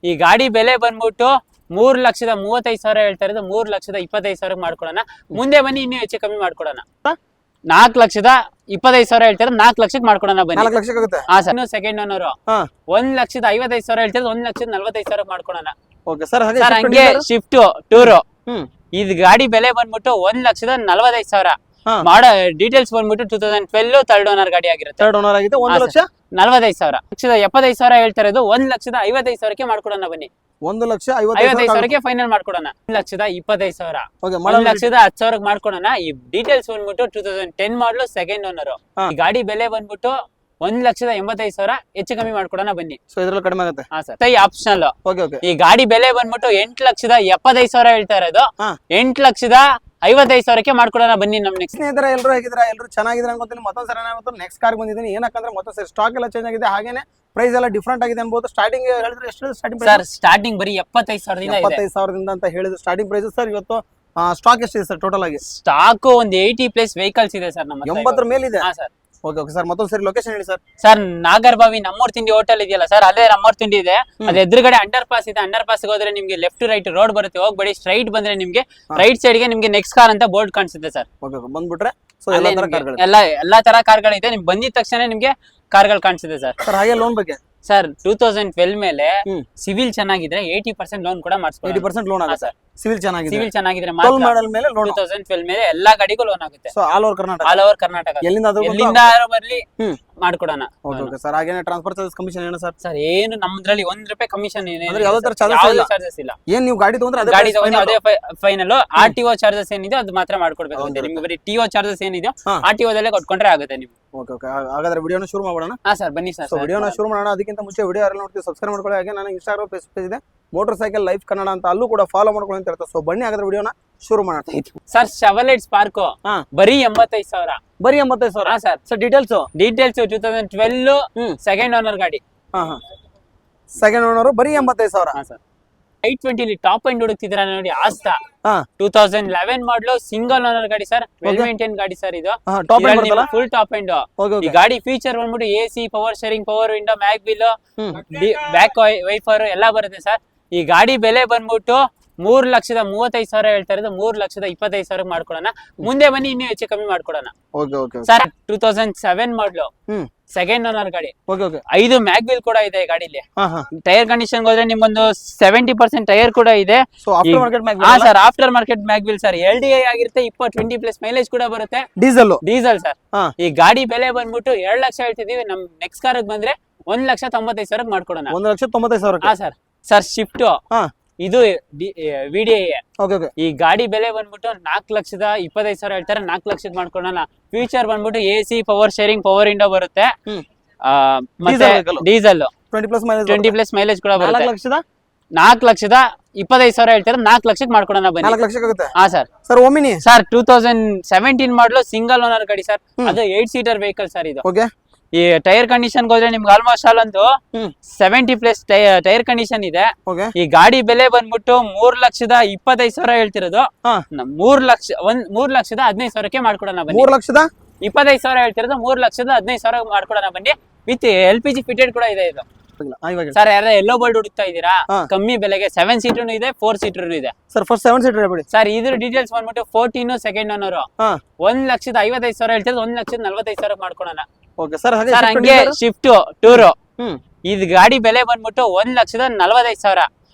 ಈ ಗಾಡಿ ಬೆಲೆ ಬಂದ್ಬಿಟ್ಟು 3,35,000 ಹೇಳ್ತಾ ಇರೋದು 3,25,000 ಮಾಡ್ಕೊಡೋಣ. ಮುಂದೆ ಬನ್ನಿ ಇನ್ನೂ ಹೆಚ್ಚು ಕಮ್ಮಿ ಮಾಡ್ಕೊಡೋಣ. 4,25,000 ಹೇಳ್ತಾರೆ 4 ಲಕ್ಷಕ್ಕೆ ಮಾಡ್ಕೊಡೋಣ ಬನ್ನಿ. 4 ಲಕ್ಷಕ್ಕೆ ಆಗುತ್ತೆ. ಹಾ ಸರ್. ಸೆಕೆಂಡ್ ಓನರ್ 1,55,000 ಹೇಳ್ತಾರೆ 1,45,000 ಮಾಡ್ಕೊಡೋಣ. Okay sir. ಸರ್ ಹಂಗೆ ಶಿಫ್ಟ್ ಟೂರ್ ಇದು ಗಾಡಿ ಬೆಲೆ ಬಂದ್ಬಿಟ್ಟು 1,45,000 ಮಾಡೋ ಡೀಟೇಲ್ಸ್ ಬಂದ್ಬಿಟ್ಟು 2012 ಥರ್ಡ್ ಓನರ್ ಗಾಡಿ ಆಗಿರುತ್ತೆ. ಥರ್ಡ್ ಓನರ್ ಆಗಿದೆ. 1,45,000 1,75,000 ಹೇಳ್ತಾ ಇರೋದು 1,55,000ಕ್ಕೆ ಮಾಡ್ಕೊಡೋಣ ಬನ್ನಿ. 1,55,000 ಫೈನಲ್ ಮಾಡ್ಕೊಡೋಣ. 1,25,000 1,10,000 ಮಾಡ್ಕೊಡೋಣ. ಈ ಡೀಟೇಲ್ಸ್ ಬಂದ್ಬಿಟ್ಟು 2010 ಮಾಡಲು ಸೆಕೆಂಡ್ ಓನರ್. ಈ ಗಾಡಿ ಬೆಲೆ ಬಂದ್ಬಿಟ್ಟು 1,85,000 ಹೆಚ್ಚು ಕಮ್ಮಿ ಮಾಡ್ಕೊಡೋಣ ಬನ್ನಿ. ಸೊ ಇದ್ರಲ್ಲಿ ಕಡಿಮೆ ಆಗುತ್ತೆ. ಹಾ ಸರ್. ಆಪ್ಷನಲ್. Okay okay. ಈ ಗಾಡಿ ಬೆಲೆ ಬಂದ್ಬಿಟ್ಟು 8,75,000 ಹೇಳ್ತಾ ಇರೋದು 8,55,000ಕ್ಕೆ ಮಾಡ್ಕೊಡೋಣ ಬನ್ನಿ. ನಮ್ ನೆಕ್ಸ್ಟ್ ಸ್ನೇಹಿತರೆ ಎಲ್ಲರೂ ಹೇಗಿದ್ದೀರಾ? ಎಲ್ಲರೂ ಚೆನ್ನಾಗಿದ್ರೆ ಅನ್ಕೊಂತೀನಿ. ಮತ್ತೊಂದ್ ಸರಿ ನಾನು ನೆಕ್ಸ್ಟ್ ಕಾರ್ ಬಂದಿದ್ದೀನಿ. ಏನಕ್ಕಂದ್ರೆ ಮತ್ತೊಂದ್ ಸರಿ ಸ್ಟಾಕ್ ಎಲ್ಲ ಚೇಂಜ್ ಆಗಿದೆ, ಹಾಗೇನೆ ಪ್ರೈಸ್ ಎಲ್ಲ ಡಿಫ್ರೆಂಟ್ ಆಗಿದೆ ಅನ್ಬೋದು. ಸ್ಟಾರ್ಟಿಂಗ್ ಹೇಳಿದ್ರೆ ಎಷ್ಟು ಸ್ಟಾರ್ಟಿಂಗ್ ಸರ್? ಸ್ಟಾರ್ಟಿಂಗ್ ಬರೀ 75,000 ಅಂತ ಹೇಳಿದ್ರು ಸ್ಟಾರ್ಟಿಂಗ್ ಪ್ರೈಸ್. ಸರ್ ಇವತ್ತು ಸ್ಟಾಕ್ ಎಷ್ಟಿದೆ ಸರ್ ಟೋಟಲ್ ಆಗಿ? ಸ್ಟಾಕ್ ಒಂದು 80+ ವೆಹಿಕಲ್ಸ್ ಇದೆ ಸರ್ ನಮ್ಮ 80 ಮೇಲೆ ಇದೆ. ಹಾ ಸರ್. Okay okay sir. ಮತ್ತೊಂದ್ ಸರಿ ಲೊಕೇಶನ್ ಹೇಳಿ ಸರ್. ಸರ್ ನಾಗರಬಾವಿ ನಮ್ಮೂರ್ ತಿಂಡಿ ಹೋಟೆಲ್ ಇದೆಯಲ್ಲ ಸರ್, ಅಲ್ಲೇ ನಮ್ಮೂರ್ ತಿಂಡಿ ಇದೆ. ಅದ್ರ ಎದುರುಗಡೆ ಅಂಡರ್ ಪಾಸ್ ಇದೆ. ಅಂಡರ್ ಪಾಸ್ ಹೋದ್ರೆ ನಿಮ್ಗೆ ಲೆಫ್ಟ್ ರೈಟ್ ರೋಡ್ ಬರುತ್ತೆ, ಹೋಗ್ಬೇಡಿ. ಸ್ಟ್ರೈಟ್ ಬಂದ್ರೆ ನಿಮ್ಗೆ ರೈಟ್ ಸೈಡ್ ಗೆ ನಿಮ್ಗೆ ನೆಕ್ಸ್ಟ್ ಕಾರ್ ಅಂತ ಬೋರ್ಡ್ ಕಾಣಿಸುತ್ತೆ ಸರ್. ಓಕೆ ಬಂದ್ಬಿಟ್ರೆ ಎಲ್ಲಾ ತರ ಕಾರ್ಗಳಿದೆ. ನಿಮ್ಗೆ ಬಂದಿದ ತಕ್ಷಣ ನಿಮ್ಗೆ ಕಾರ್ಗಳು ಕಾಣಿಸುತ್ತೆ ಸರ್. ಸರ್ ಹಾಗೆ ಲೋನ್ ಬಗ್ಗೆ ಸರ್ 2012 ಮೇಲೆ ಸಿವಿಲ್ ಚೆನ್ನಾಗಿದ್ರೆ 80% ಲೋನ್ ಕೂಡ ಮಾಡಿಸ್ಬೋದು. 80% ಲೋನ್ ಆಗುತ್ತೆ. ಸಿವಿಲ್ ಚೆನ್ನಾಗಿದ್ರೆ ಮಾಡಲ್ ಮೇಲೆ ಲೋನ್. 2012 ಮೇಲೆ ಎಲ್ಲಾ ಗಾಡಿಗೂ ಲೋನ್ ಆಗುತ್ತೆ. So all over Karnataka. ಎಲ್ಲಿಂದ ಬರ್ಲಿ ಮಾಡ್ಕೊಡೋಣ. Okay okay sir. ಹಾಗೇನೆ ಟ್ರಾನ್ಸ್ಫರ್ ಚಾರ್ಜಸ್ ಕಮಿಷನ್ ಏನು ಸರ್? ಸರ್ ಏನು ನಮ್ದ್ರಲ್ಲಿ ₹1 ಕಮಿಷನ್ ಅಂದ್ರೆ ಯಾವುದೇ ತರ ಚಾರ್ಜಸ್ ಇಲ್ಲ. ಏನ್ ನೀವು ಗಾಡಿ ತಗೊಂಡ್ರೆ ಅದೇ ಫೈನಲ್. RTO ಚಾರ್ಜಸ್ ಏನಿದೆ ಅದು ಮಾತ್ರ ಮಾಡ್ಕೊಡ್ಬೇಕು ಅಂತ. ನಿಮ್ಗೆ ಬರೀ TO ಚಾರ್ಜಸ್ ಏನಿದೆ RTO ದಲ್ಲೇ ಕೊಟ್ಕೊಂಡ್ರೆ ಆಗುತ್ತೆ ನೀವು. Okay okay. ಹಾಗಾದ್ರೆ ವಿಡಿಯೋನ ಶುರು ಮಾಡೋಣ. ಹಾ ಸರ್ ಬನ್ನಿ ಸರ್. ವಿಡಿಯೋನ ಶುರು ಮಾಡೋಣ. ಅದಕ್ಕಿಂತ ಮುಂಚೆ ವಿಡಿಯೋ ಯಾರು ನೋಡ್ತೀವಿ ಸಬ್ಸ್ಕ್ರೈಬ್ ಮಾಡ್ಕೊಳ್ಳಿ. ಹಾಗೆ ನಾನು ಇನ್ಸ್ಟಾಗ್ರಾಮ್ ಪೇಜ್ ಇದೆ ಮೋಟರ್ ಸೈಕಲ್ ಲೈಫ್ ಕನ್ನಡ ಅಂತ, ಅಲ್ಲೂ ಕೂಡ ಫಾಲೋ ಮಾಡ್ಕೊಳ್ಳಿ ಅಂತ ಹೇಳ್ತಾರೆ. ಸೊ ಬನ್ನಿ ಹಾಗಾದ್ರೆ ವಿಡಿಯೋನ ಶುರು ಮಾಡೋಣ. ಸರ್ ಶೆವರ್ಲೆಟ್ ಸ್ಪಾರ್ಕ್ ಬರೀ 85,000. ಬರೀ 85,000. ಹಾ sir. Sir details 2012 second owner ಗಾಡಿ. ಸೆಕೆಂಡ್ ಓನರ್ ಬರೀ 85,000. ಹಾ ಸರ್. 820 ಟಾಪ್ ಎಂಡ್ ಹುಡುಕ್ತಿದ್ರ ನೋಡಿ. ಆಸ್ತಾ 2011 ಮಾಡಲು ಸಿಂಗಲ್ ಓನರ್ ಗಾಡಿ ಸರ್. ವೆಲ್ ಮೇಂಟೈನ್ ಗಾಡಿ ಸರ್ ಇದು. Full top end. ಈ ಗಾಡಿ ಫೀಚರ್ ಬಂದ್ಬಿಟ್ಟು AC, power sharing, power window, mag wheel, back wiper ಎಲ್ಲ ಬರುತ್ತೆ ಸರ್. ಈ ಗಾಡಿ ಬೆಲೆ ಬಂದ್ಬಿಟ್ಟು 3,35,000 ಹೇಳ್ತಾ ಇರೋದು 3,25,000 ಮಾಡ್ಕೊಡೋಣ. ಮುಂದೆ ಬನ್ನಿ ಇನ್ನೂ ಹೆಚ್ಚು ಕಮ್ಮಿ ಮಾಡ್ಕೊಡೋಣ ಸರ್. 2007 ಮಾಡಲು ಸೆಕೆಂಡ್ ಓನರ್ ಗಾಡಿ. 5 ಮ್ಯಾಗ್ ಬಿಲ್ ಕೂಡ ಇದೆ ಈ ಗಾಡಿಲಿ. ಟೈರ್ ಕಂಡೀಷನ್ ಹೋದ್ರೆ ನಿಮ್ಗೊಂದು 70% ಟೈರ್ ಕೂಡ ಇದೆ. ಸರ್ ಆಫ್ಟರ್ ಮಾರ್ಕೆಟ್ ಮ್ಯಾಗ್ ಬಿಲ್ ಸರ್. LDI ಆಗಿರುತ್ತೆ. 20+ ಮೈಲೇಜ್ ಕೂಡ ಬರುತ್ತೆ. Diesel sir. ಈ ಗಾಡಿ ಬೆಲೆ ಬಂದ್ಬಿಟ್ಟು 2 ಲಕ್ಷ ಹೇಳ್ತಿದೀವಿ. ನಮ್ ನೆಕ್ಸ್ಟ್ ಕಾರ್ ಬಂದ್ರೆ 1,95,000 ಮಾಡ್ಕೊಡೋಣ. 1,95,000. ಹಾ ಸರ್. ಸರ್ ಶಿಫ್ಟ್ ಇದು VDI. ಈ ಗಾಡಿ ಬೆಲೆ ಬಂದ್ಬಿಟ್ಟು 4,25,000 ಹೇಳ್ತಾರೆ. 4 ಲಕ್ಷಕ್ಕೆ ಮಾಡ್ಕೊಳೋಣ. ಫ್ಯೂಚರ್ ಬಂದ್ಬಿಟ್ಟು AC, power sharing, power window ಬರುತ್ತೆ. ಮತ್ತೆ ಡೀಸೆಲ್ 20+ ಮೈಲೇಜ್ ಕೂಡ ಬರುತ್ತೆ. 4,25,000 ಹೇಳ್ತಾರೆ. 4 ಲಕ್ಷಕ್ಕೆ ಮಾಡ್ಕೊಳೋಣ ಬನ್ನಿ. 4 ಲಕ್ಷಕ್ಕೆ ಆಗುತ್ತೆ. ಹಾ ಸರ್. ಸರ್ ಓಮಿನಿ ಸರ್ 2017 ಮಾಡಲು ಸಿಂಗಲ್ ಓನರ್ ಗಾಡಿ ಸರ್. ಅದು 8 ಸೀಟರ್ ವೆಹಿಕಲ್ ಸರ್ ಇದು. ಈ ಟೈರ್ ಕಂಡೀಷನ್ ಹೋದ್ರೆ ನಿಮ್ಗೆ ಆಲ್ಮೋಸ್ಟ್ ಆಲ್ ಒಂದು 70+ ಟೈರ್ ಕಂಡೀಷನ್ ಇದೆ. ಈ ಗಾಡಿ ಬೆಲೆ ಬಂದ್ಬಿಟ್ಟು 3,25,000 ಹೇಳ್ತಿರೋದು. 3,15,000ಕ್ಕೆ ಮಾಡ್ಕೊಡೋಣ ಬನ್ನಿ. 3,25,000 ಹೇಳ್ತಿರೋದು 3,15,000 ಮಾಡ್ಕೊಡೋಣ ಬನ್ನಿ. ವಿತ್ LPG ಫಿಟೆಡ್ ಕೂಡ ಇದೆ ಇದು ಸರ್. ಯಾರು ಎಲ್ಲೋ ಬೋರ್ಡ್ ಹುಡುಕ್ತಾ ಇದ್ದೀರಾ? ಕಮ್ಮಿ ಬೆಲೆಗೆ 7 ಸೀಟರ್ ಇದೆ, 4 ಸೀಟರ್ ಇದೆ ಸರ್. ಫಸ್ಟ್ 7 ಸೀಟರ್ ಬಿಡಿ ಸರ್. ಇದ್ರ ಡೀಟೇಲ್ಸ್ ಬಂದ್ಬಿಟ್ಟು 14 ಸೆಕೆಂಡ್ ಓನರ್ 1,55,000 ಹೇಳ್ತಿರೋದು 1,45,000 ಮಾಡ್ಕೊಡೋಣ. ಸರ್ ಹಂಗೆ ಶಿಫ್ಟ್ ಟೂರ್ ಇದು ಗಾಡಿ ಬೆಲೆ ಬಂದ್ಬಿಟ್ಟು 1,45,000.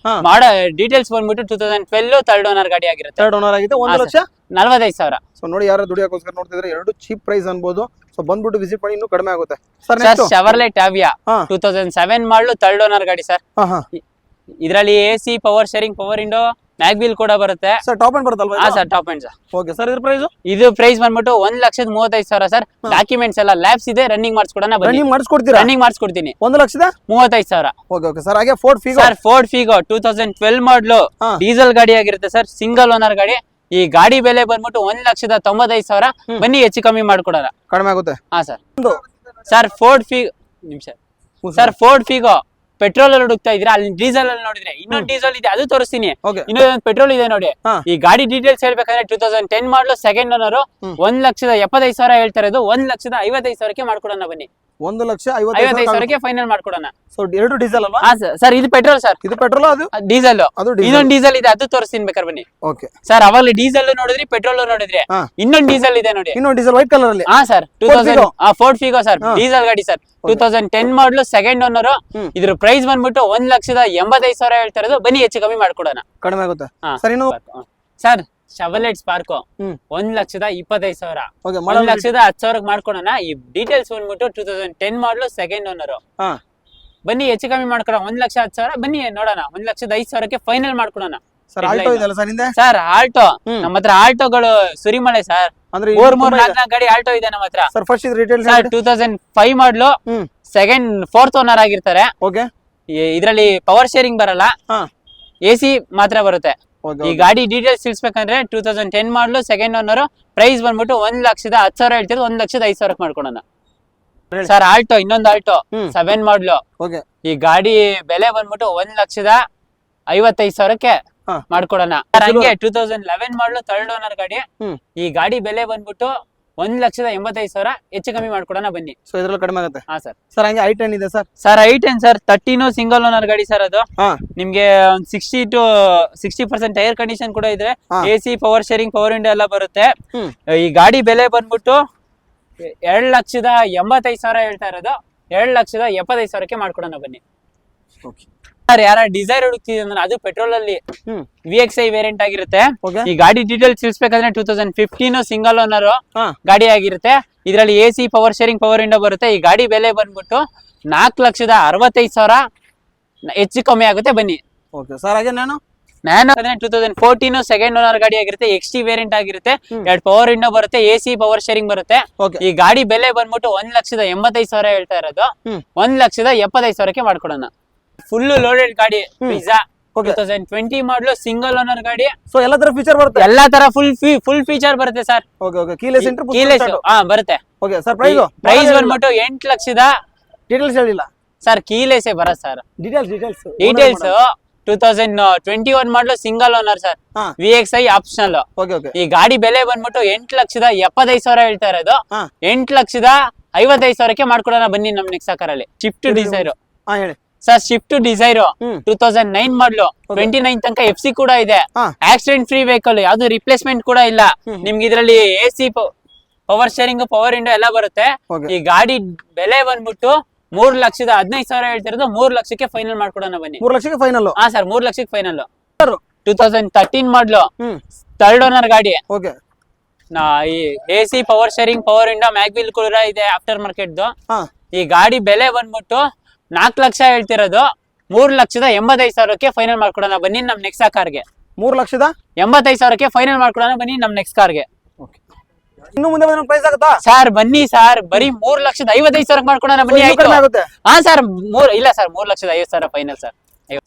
ಮಾಡೋ ಡೀಟೇಲ್ಸ್ ಬಂದ್ಬಿಟ್ಟು 2012 ಥರ್ಡ್ ಓನರ್ ಗಾಡಿ ಆಗಿರುತ್ತೆ. 1,45,000. ಸೊ ನೋಡಿ ಯಾರು ದುಡಿಯೋಕೋಸ್ಕರ ನೋಡ್ತಿದ್ರೆ ಎರಡು ಚೀಪ್ ಪ್ರೈಸ್ ಅನ್ಬೋದು. ಸೊ ಬಂದ್ಬಿಟ್ಟು ವಿಸಿಟ್ ಮಾಡಿ ಇನ್ನೂ ಕಡಿಮೆ ಆಗುತ್ತೆ ಸರ್. ಶೆವರ್ಲೆಟ್ ಆವಿಯಾ 2007 ಮಾಡಲು ಥರ್ಡ್ ಓನರ್ ಗಾಡಿ ಸರ್. ಇದರಲ್ಲಿ AC, power sharing, power window, mag wheel ಕೂಡ ಬರುತ್ತೆ ಸರ್. ಟಾಪ್ ಎಂಡ್ ಬರುತ್ತಲ್ವಾ? ಹಾ sir top end sir. Okay sir. ಇದು ಪ್ರೈಸ್ ಬಂದ್ಬಿಟ್ಟು 1,35,000 ಸರ್. ಡಾಕ್ಯುಮೆಂಟ್ಸ್ ಎಲ್ಲ ಲ್ಯಾಬ್ಸ್ ಇದೆ. ರನ್ನಿಂಗ್ ಮಾಡಿಸ್ಕೊಡೋಣ. ರನ್ನಿಂಗ್ ಮಾಡಿಸ್ಕೊಡ್ತೀನಿ. 1,35,000. Okay okay sir. ಹಾಗೆ ಫೋರ್ಡ್ ಫಿಗೋ 2012 ಮಾಡಲು ಡೀಸೆಲ್ ಗಾಡಿ ಆಗಿರುತ್ತೆ ಸರ್. ಸಿಂಗಲ್ ಓನರ್ ಗಾಡಿ. ಈ ಗಾಡಿ ಬೆಲೆ ಬಂದ್ಬಿಟ್ಟು 1,95,000. ಬನ್ನಿ ಹೆಚ್ಚು ಕಮ್ಮಿ ಮಾಡ್ಕೊಡೋಣ. ಕಡಿಮೆ ಆಗುತ್ತೆ. ಹಾ sir. Sir Ford Figo petrol ಅಲ್ಲಿ ಹುಡುಕ್ತಾ ಇದ್ದೀರಾ, ಅಲ್ಲಿ ಡೀಸೆಲ್ ಅಲ್ಲಿ ನೋಡಿದ್ರೆ ಇನ್ನೊಂದು ಡೀಸೆಲ್ ಇದೆ, ಅದು ತೋರಿಸ್ತೀನಿ. Okay. ಇನ್ನೊಂದು ಪೆಟ್ರೋಲ್ ಇದೆ ನೋಡಿ. ಈ ಗಾಡಿ ಡೀಟೇಲ್ಸ್ ಹೇಳ್ಬೇಕಂದ್ರೆ 2010 ಮಾಡಲು ಸೆಕೆಂಡ್ ಓನರ್ 1,75,000 ಹೇಳ್ತಾ ಇರೋದು. 1,55,000ಕ್ಕೆ ಮಾಡ್ಕೊಡೋಣ ಬನ್ನಿ. 1,55,000 ಫೈನಲ್ ಮಾಡ್ಕೊಡೋಣ. ಸೊ ಎರಡು ಡೀಸೆಲ್ ಅಲ್ವಾ? ಹಾ ಸರ್, ಇದು ಪೆಟ್ರೋಲ್ ಸರ್. ಇದು ಪೆಟ್ರೋಲ್, ಅದು ಡೀಸೆಲ್. ಅದು ಇನ್ನೊಂದು ಡೀಸೆಲ್ ಇದೆ, ಅದು ತೋರಿಸ್ತೀನಿ ಬೇಕಾದ್ರೆ ಬನ್ನಿ. ಓಕೆ ಸರ್, ಅವಾಗಲೇ ಡೀಸೆಲ್ ನೋಡಿದ್ರಿ, ಪೆಟ್ರೋಲ್ ನೋಡಿದ್ರಿ, ಇನ್ನೊಂದು ಡೀಸೆಲ್ ಇದೆ ನೋಡಿ. ಇನ್ನೊಂದು ಡೀಸೆಲ್ ವೈಟ್ ಕಲರ್ ಅಲ್ಲಿ. ಹಾ sir, 2000 Ford Figo sir, diesel ಗಾಡಿ ಸರ್. 2010 ಮಾಡಲು ಸೆಕೆಂಡ್ ಓನರ್. ಇದ್ರ ಪ್ರೈಸ್ ಬಂದ್ಬಿಟ್ಟು 1,85,000 ಹೇಳ್ತಾ ಇರೋದು. ಬನ್ನಿ ಹೆಚ್ಚು ಕಮ್ಮಿ ಮಾಡ್ಕೊಡೋಣ. ಕಡಿಮೆ ಆಗುತ್ತೆ ಸರ್. ಇನ್ನು ಸರ್ ಶವಲೆಟ್ ಸ್ಪಾರ್ಕ್ 1,25,000, 1,10,000 ಮಾಡ್ಕೊಡೋಣ. ಈ ಡೀಟೇಲ್ಸ್ ಬಂದ್ಬಿಟ್ಟು 2010 ಮಾಡಲು ಸೆಕೆಂಡ್ ಓನರ್. ಬನ್ನಿ ಹೆಚ್ಚು ಕಮ್ಮಿ ಮಾಡ್ಕೊಡೋಣ. 1,10,000 ಬನ್ನಿ ನೋಡೋಣ. 1,05,000ಕ್ಕೆ ಫೈನಲ್ ಮಾಡ್ಕೊಡೋಣ. ಸರ್ ಆಲ್ಟೋ ಇದೆಲ್ಲ ಸರ್ ಹಿಂದೆ. ಸರ್ ಆಲ್ಟೋ ನಮ್ಮ ಹತ್ರ ಆಲ್ಟೋಗಳು ಸುರಿಮಳೆ ಸರ್. ಅಂದ್ರೆ 4 ಗಾಡಿ ಆಲ್ಟೋ ಇದೆ ನಮ್ಮ ಹತ್ರ. ಸರ್ ಫಸ್ಟ್ ಇದು ರಿಟೇಲ್ ಸರ್ 2005 ಮಾಡಲು ಫೋರ್ತ್ ಓನರ್ ಆಗಿರ್ತಾರೆ. ಓಕೆ. ಇದರಲ್ಲಿ ಪವರ್ ಶೇರಿಂಗ್ ಬರಲ್ಲ, AC ಮಾತ್ರ ಬರುತ್ತೆ. ಈ ಗಾಡಿ ಡೀಟೇಲ್ಸ್ ತಿಳಿಸ್ಬೇಕಂದ್ರೆ 2010 ಮಾಡಲು ಸೆಕೆಂಡ್ ಓನರ್. ಪ್ರೈಸ್ ಬಂದ್ಬಿಟ್ಟು 1,10,000 ಹೇಳ್ತಿರೋದು. 1,05,000 ಮಾಡ್ಕೊಡೋಣ. ಸರ್ ಆಲ್ಟೋ, ಇನ್ನೊಂದು ಆಲ್ಟೋ 7 ಮಾಡಲು. ಈ ಗಾಡಿ ಬೆಲೆ ಬಂದ್ಬಿಟ್ಟು 1,55,000ಕ್ಕೆ ಮಾಡ್ಕೊಡೋಣ. ಹಂಗೆ 2011 ಮಾಡಲು ಥರ್ಡ್ ಓನರ್ ಗಾಡಿ. ಈ ಗಾಡಿ ಬೆಲೆ ಬಂದ್ಬಿಟ್ಟು 1,85,000 ಹೆಚ್ಚು ಕಮ್ಮಿ ಮಾಡ್ಕೊಡೋಣ ಬನ್ನಿ. ಸೊ ಇದ್ರಲ್ಲಿ ಕಡಿಮೆ ಆಗುತ್ತೆ. ಹಾ ಸರ್. ಸರ್ ಹಂಗೆ i10 ಇದೆ sir. Sir i10 sir 13 single owner ಗಾಡಿ ಸರ್. ಅದು ನಿಮ್ಗೆ 60 to 60% ಟೈರ್ ಕಂಡೀಷನ್ ಕೂಡ ಇದೆ. AC, power sharing, power window ಎಲ್ಲ ಬರುತ್ತೆ. ಈ ಗಾಡಿ ಬೆಲೆ ಬಂದ್ಬಿಟ್ಟು 2,85,000 ಹೇಳ್ತಾ ಇರೋದು. 2,75,000ಕ್ಕೆ ಮಾಡ್ಕೊಡೋಣ ಬನ್ನಿ. ಸರ್ ಯಾರ ಡಿಸೈರ್ ಹುಡುಕ್ತಿದ್ರೆ ಅದು ಪೆಟ್ರೋಲ್ ಅಲ್ಲಿ VXi ವೇರಿಯಂಟ್ ಆಗಿರುತ್ತೆ. ಈ ಗಾಡಿ ಡೀಟೇಲ್ಸ್ ತಿಳಿಸ್ಬೇಕಂದ್ರೆ 2015 ಸಿಂಗಲ್ ಓನರ್ ಗಾಡಿ ಆಗಿರುತ್ತೆ. ಇದರಲ್ಲಿ AC, power sharing, power window ಬರುತ್ತೆ. ಈ ಗಾಡಿ ಬೆಲೆ ಬಂದ್ಬಿಟ್ಟು 4,65,000 ಹೆಚ್ಚು ಕಮ್ಮಿ ಆಗುತ್ತೆ ಬನ್ನಿ. ಸರ್ ಹಾಗೆ ನಾನು 2014 ಸೆಕೆಂಡ್ ಓನರ್ ಗಾಡಿ ಆಗಿರುತ್ತೆ. XT ವೇರಿಯಂಟ್ ಆಗಿರುತ್ತೆ. 2 ಪವರ್ ವಿಂಡೋ ಬರುತ್ತೆ. AC, ಪವರ್ ಶೇರಿಂಗ್ ಬರುತ್ತೆ. ಈ ಗಾಡಿ ಬೆಲೆ ಬಂದ್ಬಿಟ್ಟು 1,85,000 ಹೇಳ್ತಾ ಇರೋದು. 1,75,000ಕ್ಕೆ ಮಾಡ್ಕೊಡೋಣ. ಫುಲ್ ಲೋಡೆಡ್ ಗಾಡಿ ಬ್ರಿಜಾ 2020 ಮಾಡಲು ಸಿಂಗಲ್ ಓನರ್ ಗಾಡಿ. ಸೊ ಎಲ್ಲಾ ತರ ಫೀಚರ್ ಬರುತ್ತೆ. ಎಲ್ಲಾ ತರ ಫುಲ್ ಫೀಚರ್ ಬರುತ್ತೆ ಸರ್. ಕೀಲೆಸ್ ಎಂಟ್ರಿ ಬರುತ್ತೆ. Okay sir. ಪ್ರೈಸ್ ಬಂದ್ಬಿಟ್ಟು 8 ಲಕ್ಷದ. ಡೀಟೇಲ್ಸ್ ಹೇಳಿಲ್ಲ ಸರ್, ಕೀಲೆಸೇ ಬರುತ್ತೆ ಸರ್. ಡೀಟೇಲ್ಸ್ 2021 ಮಾಡಲು single owner sir. VXi optional. ಈ ಗಾಡಿ ಬೆಲೆ ಬಂದ್ಬಿಟ್ಟು 8,75,000 ಹೇಳ್ತಾ ಇರೋದು. 8,55,000ಕ್ಕೆ ಮಾಡ್ಕೊಡೋಣ ಬನ್ನಿ ನಮ್ ನೆಕ್ಸ್ಟ್ ಕಾರಲ್ಲಿ. Swift Dzire sir. Swift Dzire 2009 ಮಾಡಲು 29 ತನಕ FC ಕೂಡ ಇದೆ. ಆಕ್ಸಿಡೆಂಟ್ ಫ್ರೀ ವೆಹಿಕಲ್, ಯಾವ್ದು ರಿಪ್ಲೇಸ್ಮೆಂಟ್ ಕೂಡ ಇಲ್ಲ. ನಿಮ್ಗೆ ಇದರಲ್ಲಿ AC, power sharing, power window ಎಲ್ಲ ಬರುತ್ತೆ. ಈ ಗಾಡಿ ಬೆಲೆ ಬಂದ್ಬಿಟ್ಟು 3,15,000 ಹೇಳ್ತಿರೋದು. 3 ಲಕ್ಷಕ್ಕೆ ಫೈನಲ್ ಮಾಡ್ಕೊಡೋಣ ಬನ್ನಿ. 3 ಲಕ್ಷಕ್ಕೆ ಫೈನಲ್. ಹಾ ಸರ್, 3 ಲಕ್ಷಕ್ಕೆ ಫೈನಲ್. 2013 ಮಾಡಲು ಥರ್ಡ್ ಓನರ್ ಗಾಡಿ. ಈ AC, power sharing, power window, mag wheel ಕೂಡ ಇದೆ ಆಫ್ಟರ್ ಮಾರ್ಕೆಟ್. ಈ ಗಾಡಿ ಬೆಲೆ ಬಂದ್ಬಿಟ್ಟು 4 ಲಕ್ಷ ಹೇಳ್ತಿರೋದು. 3,85,000ಕ್ಕೆ ಫೈನಲ್ ಮಾಡ್ಕೊಡೋಣ ಬನ್ನಿ ನಮ್ ನೆಕ್ಸ್ಟ್ ಕಾರ್ಗೆ. 3,85,000ಕ್ಕೆ ಫೈನಲ್ ಮಾಡ್ಕೊಡೋಣ ಬನ್ನಿ ನಮ್ ನೆಕ್ಸ್ಟ್ ಕಾರ್ಗೆ. ಇನ್ನು ಮುಂದೆ ಪ್ರೈಸ್ ಆಗುತ್ತಾ ಸರ್? ಬನ್ನಿ ಸರ್, ಬರೀ 3,55,000 ಮಾಡ್ಕೊಡೋಣ ಬನ್ನಿ. ಹಾ ಸರ್, ಇಲ್ಲ sir, 3,50,000 final sir.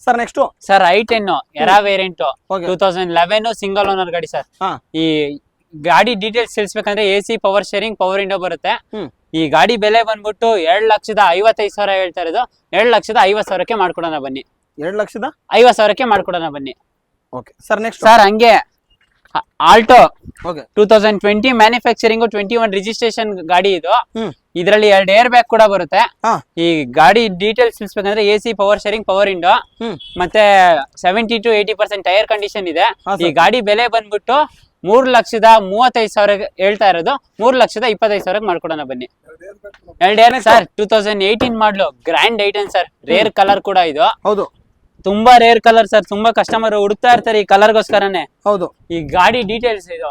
Sir next sir i10 Era variant 2011 single owner ಗಾಡಿ ಸರ್. ಈ ಗಾಡಿ ಡೀಟೇಲ್ಸ್ ತಿಳಿಸ್ಬೇಕಂದ್ರೆ AC, power sharing, power window ಬರುತ್ತೆ. ಈ ಗಾಡಿ ಬೆಲೆ ಬಂದ್ಬಿಟ್ಟು 2,55,000 ಹೇಳ್ತಾ ಇರೋದು. 2,50,000ಕ್ಕೆ ಮಾಡ್ಕೊಡೋಣ ಬನ್ನಿ. 2,50,000ಕ್ಕೆ ಮಾಡ್ಕೊಡೋಣ ಬನ್ನಿ. ಸರ್ ನೆಕ್ಸ್ಟ್ ಸರ್ ಹಂಗೆ ಆಲ್ಟೋ 2020 ಮ್ಯಾನುಫ್ಯಾಕ್ಚರಿಂಗ್ 21 ರಿಜಿಸ್ಟ್ರೇಷನ್ ಗಾಡಿ ಇದು. ಇದರಲ್ಲಿ 2 ಏರ್ ಬ್ಯಾಗ್ ಕೂಡ ಬರುತ್ತೆ. ಈ ಗಾಡಿ ಡೀಟೇಲ್ಸ್ ತಿಳಿಸ್ಬೇಕಂದ್ರೆ AC, power sharing, power window ಮತ್ತೆ 70 to 80% ಟೈರ್ ಕಂಡೀಷನ್ ಇದೆ. ಈ ಗಾಡಿ ಬೆಲೆ ಬಂದ್ಬಿಟ್ಟು 3,35,000 ಹೇಳ್ತಾ ಇರೋದು. 3,25,000 ಮಾಡ್ಕೊಡೋಣ ಬನ್ನಿ. 2 ಏರ್ ಸರ್. 2018 ಮಾಡಲು grand i10 sir. Rare colour ಕೂಡ ಇದು. ಹೌದು, ತುಂಬಾ ರೇರ್ ಕಲರ್ ಸರ್. ತುಂಬಾ ಕಸ್ಟಮರ್ ಹುಡುಕ್ತಾ ಇರ್ತಾರೆ ಈ ಕಲರ್ಗೋಸ್ಕರನೇ. ಹೌದು. ಈ ಗಾಡಿ ಡೀಟೇಲ್ಸ್ ಇದು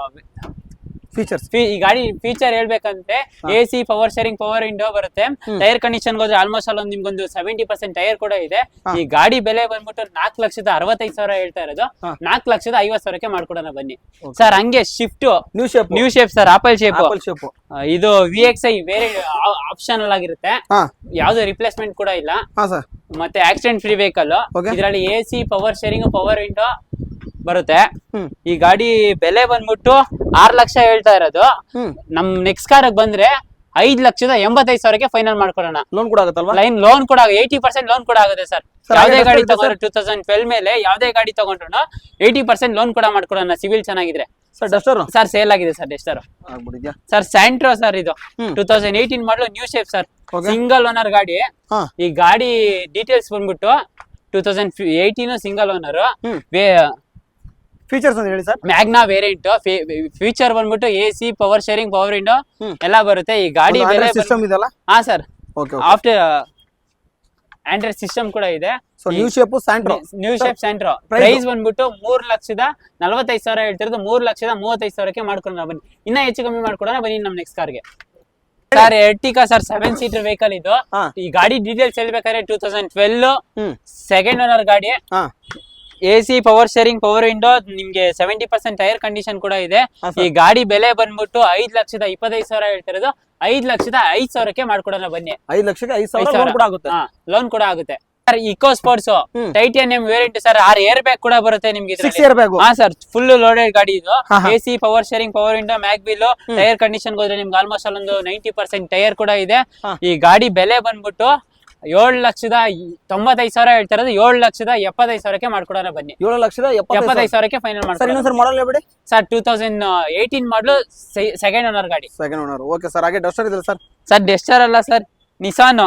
ಫೀಚರ್ಸ್. ಈ ಗಾಡಿ ಫೀಚರ್ ಹೇಳ್ಬೇಕಂದ್ರೆ AC, power sharing, power window ಬರುತ್ತೆ. ಟೈರ್ ಕಂಡೀಷನ್ ಹೋದ್ರೆ ಆಲ್ಮೋಸ್ಟ್ ಅಲ್ಲಿ ನಿಮ್ಗೊಂದು 70% ಟೈರ್ ಕೂಡ ಇದೆ. ಈ ಗಾಡಿ ಬೆಲೆ ಬಂದ್ಬಿಟ್ಟು 4,65,000 ಹೇಳ್ತಾ ಇರೋದು. 4,50,000ಕ್ಕೆ ಮಾಡ್ಕೊಡೋಣ ಬನ್ನಿ ಸರ್. ಹಂಗೆ Swift new shape sir, apple shape. ಇದು VXi ಬೇರೆ ಆಪ್ಷನಲ್ ಆಗಿರುತ್ತೆ. ಯಾವ್ದು ರಿಪ್ಲೇಸ್ಮೆಂಟ್ ಕೂಡ ಇಲ್ಲ. ಮತ್ತೆ ಆಕ್ಸಿಡೆಂಟ್ ಫ್ರೀ ವೆಹಿಕಲ್. ಇದರಲ್ಲಿ AC, power sharing, power window ಬರುತ್ತೆ. ಈ ಗಾಡಿ ಬೆಲೆ ಬಂದ್ಬಿಟ್ಟು 6 ಲಕ್ಷ ಹೇಳ್ತಾ ಇರೋದು. ನಮ್ ನೆಕ್ಸ್ಟ್ ಕಾರ್ ಬಂದ್ರೆ 5,85,000ಕ್ಕೆ ಫೈನಲ್ ಮಾಡ್ಕೊಡೋಣ. ಲೋನ್ ಕೂಡ ಆಗುತ್ತಲ್ವಾ? ಲೋನ್ ಕೂಡ 80% ಲೋನ್ ಕೂಡ ಆಗುತ್ತೆ ಸರ್. ಯಾವ್ದೇ ಗಾಡಿ ತಗೊಂಡ್ರೆ 2012 ಮೇಲೆ ಯಾವ್ದೇ ಗಾಡಿ ತಗೊಂಡ್ರು 80% ಲೋನ್ ಕೂಡ ಮಾಡ್ಕೊಡೋಣ ಸಿವಿಲ್ ಚೆನ್ನಾಗಿದ್ರೆ. ಸರ್ ಡಸ್ಟರ್ ಸರ್ ಸೇಲ್ ಆಗಿದೆ sir Duster. Sir Santro sir ಇದು 2018 ಮಾಡಲು new shape sir, single owner ಗಾಡಿ. ಈ ಗಾಡಿ ಡೀಟೇಲ್ಸ್ ಬಂದ್ಬಿಟ್ಟು 2018 ಸಿಂಗಲ್ ಓನರ್, ಫೀಚರ್ಸ್ ಅಂತ ಹೇಳಿ ಸರ್. ಮ್ಯಾಗ್ನಾ ವೇರಿಯಂಟ್, ಫೀಚರ್ ಬಂದ್ಬಿಟ್ಟು AC, power sharing, power window ಎಲ್ಲ ಬರುತ್ತೆ. ಈ ಗಾಡಿ ಬೆಲೆ ಸಿಸ್ಟಮ್ ಇದೆಲ್ಲ. ಹಾ ಸರ್, ಆಫ್ಟರ್ ಆಂಡ್ರಾಯ್ಡ್ ಸಿಸ್ಟಮ್ ಕೂಡ ಇದೆ. New shape Santro, new shape Santro price ಬಂದ್ಬಿಟ್ಟು 3,45,000 ಹೇಳ್ತಿರೋದು 3,35,000ಕ್ಕೆ ಮಾಡ್ಕೊಳೋಣ ಬನ್ನಿ. ಇನ್ನ ಹೆಚ್ಚು ಕಮ್ಮಿ ಮಾಡ್ಕೊಡೋಣ ಬನ್ನಿ ನಮ್ ನೆಕ್ಸ್ಟ್ ಕಾರ್ಗೆ. Sir Ertiga sir 7 seater vehicle ಇದು. ಈ ಗಾಡಿ ಡೀಟೇಲ್ಸ್ ಹೇಳ್ಬೇಕಾದ್ರೆ 2012 ಸೆಕೆಂಡ್ ಓನರ್ ಗಾಡಿ. AC, power sharing, power window, ನಿಮ್ಗೆ 70% ಟೈರ್ ಕಂಡೀಷನ್ ಕೂಡ ಇದೆ. ಈ ಗಾಡಿ ಬೆಲೆ ಬಂದ್ಬಿಟ್ಟು 5,25,000 ಹೇಳ್ತಿರೋದು 5,05,000ಕ್ಕೆ ಮಾಡ್ಕೊಡೋಣ ಬನ್ನಿ. 5,05,000 ಲೋನ್ ಕೂಡ ಆಗುತ್ತೆ. ಲೋನ್ ಕೂಡ ಆಗುತ್ತೆ sir. Eco Sports Titanium variant sir, 6 air bag ಕೂಡ ಬರುತ್ತೆ ನಿಮ್ಗೆ. 6 ಏರ್ ಬ್ಯಾಗ್. ಹಾ ಸರ್, ಫುಲ್ ಲೋಡೆಡ್ ಗಾಡಿ ಇದು. AC, power sharing, power window, mag wheel, tyre condition ಹೋದ್ರೆ ನಿಮ್ಗೆ ಆಲ್ಮೋಸ್ಟ್ ಒಂದು 90% ಟೈರ್ ಕೂಡ ಇದೆ. ಈ ಗಾಡಿ ಬೆಲೆ ಬಂದ್ಬಿಟ್ಟು 7,95,000 ಹೇಳ್ತಿರೋದು 7,75,000ಕ್ಕೆ ಮಾಡ್ಕೊಡೋಣ ಬನ್ನಿ. 7,75,000ಕ್ಕೆ ಫೈನಲ್ ಮಾಡ್ಕೊಡೋಣ ಸರ್. ಮಾಡಲ್ ಹೇಳ್ಬಿಡಿ ಸರ್ 2018 ಮಾಡಲು ಸೆಕೆಂಡ್ ಓನರ್ ಗಾಡಿ. Second owner. Okay sir. ಹಾಗೆ ಡಸ್ಟರ್ ಇದೆ ಸರ್. ಸರ್ ಡೆಸ್ಟರ್ ಅಲ್ಲ ಸರ್, ನಿಸಾನ್.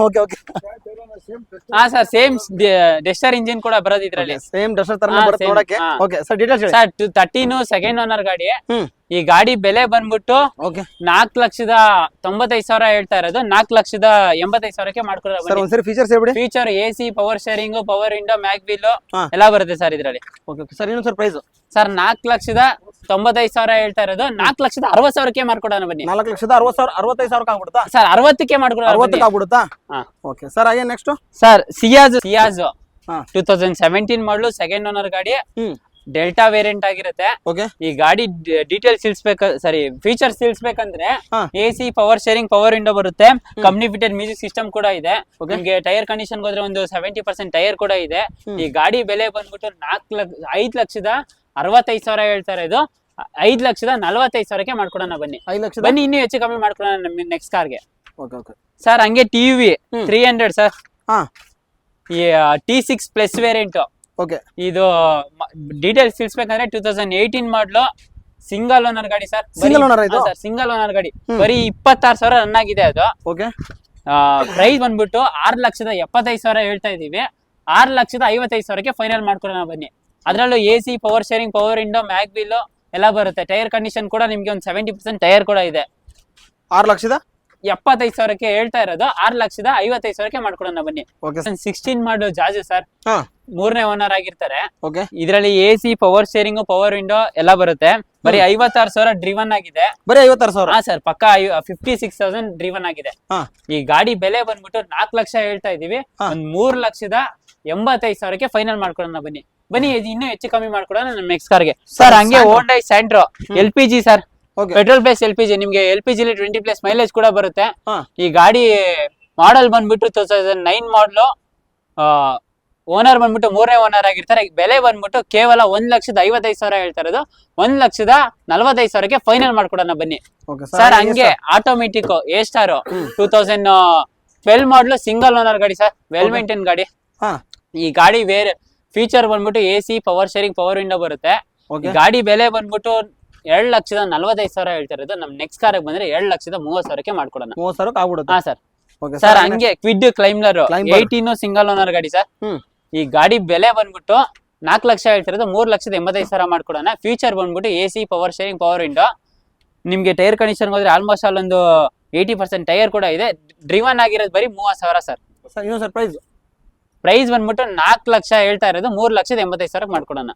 Okay okay. ಹಾ ಸರ್, ಸೇಮ್ ಡೆಸ್ಟರ್ ಇಂಜಿನ್ ಕೂಡ ಬರೋದು ಇದ್ರಲ್ಲಿ. ಸೇಮ್ ಡಸ್ಟರ್ ತರನೇ ಬರುತ್ತೆ ನೋಡಕ್ಕೆ. ಓಕೆ ಸರ್, ಡೀಟೇಲ್ಸ್ ಹೇಳಿ ಸರ್. 13 ಸೆಕೆಂಡ್ ಓನರ್ ಗಾಡಿ. ಈ ಗಾಡಿ ಬೆಲೆ ಬಂದ್ಬಿಟ್ಟು 4,95,000 ಹೇಳ್ತಾ ಇರೋದು 4,85,000ಕ್ಕೆ ಮಾಡ್ಕೊಡೋಣ ಸರ್. ಒಂದ್ಸರಿ ಫೀಚರ್ಸ್ ಹೇಳ್ಬಿಡಿ. Feature AC, power sharing, power window, mag wheel ಎಲ್ಲ ಬರುತ್ತೆ ಸರ್ ಇದ್ರಲ್ಲಿ. Okay sir. ಇನ್ನೊಂದು ಸರ್ ಪ್ರೈಸ್ ಸರ್ 4,95,000 ಹೇಳ್ತಾ ಇರೋದು 4,60,000ಕ್ಕೆ ಮಾಡ್ಕೊಡೋಣ ಬನ್ನಿ. 4,60,65,000 ಆಗ್ಬಿಡುತ್ತಾ ಸರ್? 60ಕ್ಕೆ ಮಾಡ್ಕೊಡೋಣ. 60ಕ್ಕೆ ಆಗ್ಬಿಡುತ್ತಾ? Okay sir. ಹಾಗೆ ನೆಕ್ಸ್ಟ್ ಸರ್ ಸಿಯಾಜ್ 2017 ಮಾಡಲು ಸೆಕೆಂಡ್ ಓನರ್ ಗಾಡಿ. ಡೆಲ್ಟಾ ವೇರಿಯಂಟ್ ಆಗಿರುತ್ತೆ. ಈ ಗಾಡಿ ಡೀಟೇಲ್ಸ್ ಫೀಚರ್ಸ್ ತಿಳಿಸ್ಬೇಕಂದ್ರೆ AC, power sharing, power window ಬರುತ್ತೆ. ಕಂಪ್ನಿ ಫಿಟೆಡ್ ಮ್ಯೂಸಿಕ್ ಸಿಸ್ಟಮ್ ಕೂಡ ಇದೆ. ನಿಮ್ಗೆ ಟೈರ್ ಕಂಡೀಷನ್ ಹೋದ್ರೆ ಒಂದು 70% ಟೈರ್ ಕೂಡ ಇದೆ. ಈ ಗಾಡಿ ಬೆಲೆ ಬಂದ್ಬಿಟ್ಟು 5,65,000 ಹೇಳ್ತಾರೆ. ಇದು 5,45,000ಕ್ಕೆ ಮಾಡ್ಕೊಡೋಣ ಬನ್ನಿ. ಬನ್ನಿ ಇನ್ನೂ ಹೆಚ್ಚು ಕಮ್ಮಿ ಮಾಡ್ಕೊಡೋಣ ನಮ್ಮ ನೆಕ್ಸ್ಟ್ ಕಾರ್ಗೆ. ಸರ್ ಹಂಗೆ TV 300 sir, T6 plus variant. ಇದು ಡೀಟೇಲ್ಸ್ ತಿಳಿಸ್ಬೇಕಂದ್ರೆ 2018 ಮಾಡಲು ಸಿಂಗಲ್ ಓನರ್ ಗಾಡಿ ಸರ್. ಸಿಂಗಲ್ ಓನರ್ ಗಾಡಿ ಬರೀ 26,000 ರನ್ ಆಗಿದೆ ಅದು. ಪ್ರೈಸ್ ಬಂದ್ಬಿಟ್ಟು 6,75,000 ಹೇಳ್ತಾ ಇದೀವಿ. 6,55,000ಕ್ಕೆ ಫೈನಲ್ ಮಾಡ್ಕೊಡೋಣ ಬನ್ನಿ. ಅದ್ರಲ್ಲೂ AC, power sharing, power window, mag wheel ಎಲ್ಲ ಬರುತ್ತೆ. ಟೈರ್ ಕಂಡೀಷನ್ ಕೂಡ ನಿಮ್ಗೆ ಒಂದು 70% ಟೈರ್ ಕೂಡ ಇದೆ. 6,75,000ಕ್ಕೆ ಹೇಳ್ತಾ ಇರೋದು 6,55,000ಕ್ಕೆ ಮಾಡ್ಕೊಡೋಣ ಬನ್ನಿ. 16 ಮಾಡಲು ಜಾಜು ಸರ್, 3ನೇ ಓನರ್ ಆಗಿರ್ತಾರೆ. ಇದರಲ್ಲಿ AC, power sharing, power window ಎಲ್ಲ ಬರುತ್ತೆ. ಬರೀ 56,000 ಡ್ರಿವನ್ ಆಗಿದೆ. ಬರೀ 56,000? ಹಾ ಸರ್, ಪಕ್ಕ 56,000 ಡ್ರಿವನ್ ಆಗಿದೆ. ಈ ಗಾಡಿ ಬೆಲೆ ಬಂದ್ಬಿಟ್ಟು 4 ಲಕ್ಷ ಹೇಳ್ತಾ ಇದೀವಿ. ಒಂದ್ 3,85,000ಕ್ಕೆ ಫೈನಲ್ ಮಾಡ್ಕೊಡೋಣ ಬನ್ನಿ. ಇನ್ನೂ ಹೆಚ್ಚು ಕಮ್ಮಿ ಮಾಡ್ಕೊಡೋಣ ನಮ್ಮ ನೆಕ್ಸ್ಟ್ ಕಾರ್ಗೆ. ಸರ್ ಹಂಗೆ Hyundai Santro LPG sir, petrol base LPG. ನಿಮ್ಗೆ LPG 20+ ಮೈಲೇಜ್ ಕೂಡ ಬರುತ್ತೆ. ಈ ಗಾಡಿ ಮಾಡೆಲ್ ಬಂದ್ಬಿಟ್ಟು 2009 ಮಾಡಲು. ಓನರ್ ಬಂದ್ಬಿಟ್ಟು 3ನೇ ಓನರ್ ಆಗಿರ್ತಾರೆ. ಬೆಲೆ ಬಂದ್ಬಿಟ್ಟು ಕೇವಲ 1,55,000 ಹೇಳ್ತಾ ಇರೋದು 1,45,000ಕ್ಕೆ ಫೈನಲ್ ಮಾಡ್ಕೊಡೋಣ ಬನ್ನಿ. ಸರ್ ಹಂಗೆ ಆಟೋಮೆಟಿಕ್ A ಸ್ಟಾರ್ 2012 ಮಾಡಲು ಸಿಂಗಲ್ ಓನರ್ ಗಾಡಿ ಸರ್, ವೆಲ್ ಮೇಂಟೈನ್ ಗಾಡಿ. ಈ ಗಾಡಿ ಬೇರೆ ಫೀಚರ್ ಬಂದ್ಬಿಟ್ಟು AC, power sharing, power window ಬರುತ್ತೆ. ಗಾಡಿ ಬೆಲೆ ಬಂದ್ಬಿಟ್ಟು 2,45,000 ಹೇಳ್ತಿರೋದು. ನಮ್ ನೆಕ್ಸ್ಟ್ ಕಾರ್ ಬಂದ್ರೆ 2,30,000ಕ್ಕೆ ಮಾಡ್ಕೊಡೋಣ. 30,000ಕ್ಕೆ ಆಗ್ಬಿಡುತ್ತೆ. ಹಾ ಸರ್. ಸರ್ ಹಂಗೆ ಕ್ವಿಡ್ ಕ್ಲೈಮ್ಲರ್ 18 ಸಿಂಗಲ್ ಓನರ್ ಗಾಡಿ ಸರ್. ಈ ಗಾಡಿ ಬೆಲೆ ಬಂದ್ಬಿಟ್ಟು 4 ಲಕ್ಷ ಹೇಳ್ತಿರೋದು 3,85,000 ಮಾಡ್ಕೊಡೋಣ. ಫ್ಯೂಚರ್ ಬಂದ್ಬಿಟ್ಟು AC, power sharing, power window. ನಿಮ್ಗೆ ಟೈರ್ ಕಂಡೀಷನ್ ಹೋದ್ರೆ ಆಲ್ಮೋಸ್ಟ್ ಒಂದು 80% ಟೈರ್ ಕೂಡ ಇದೆ. ಡ್ರಿವನ್ ಆಗಿರೋದು ಬರೀ 30,000 ಸರ್. ಸರ್ ಇನ್ನೊಂದು ಸರ್ ಪ್ರೈಸ್ ಬಂದ್ಬಿಟ್ಟು 4 ಲಕ್ಷ ಹೇಳ್ತಾ ಇರೋದು 3,85,000 ಮಾಡ್ಕೊಡೋಣ.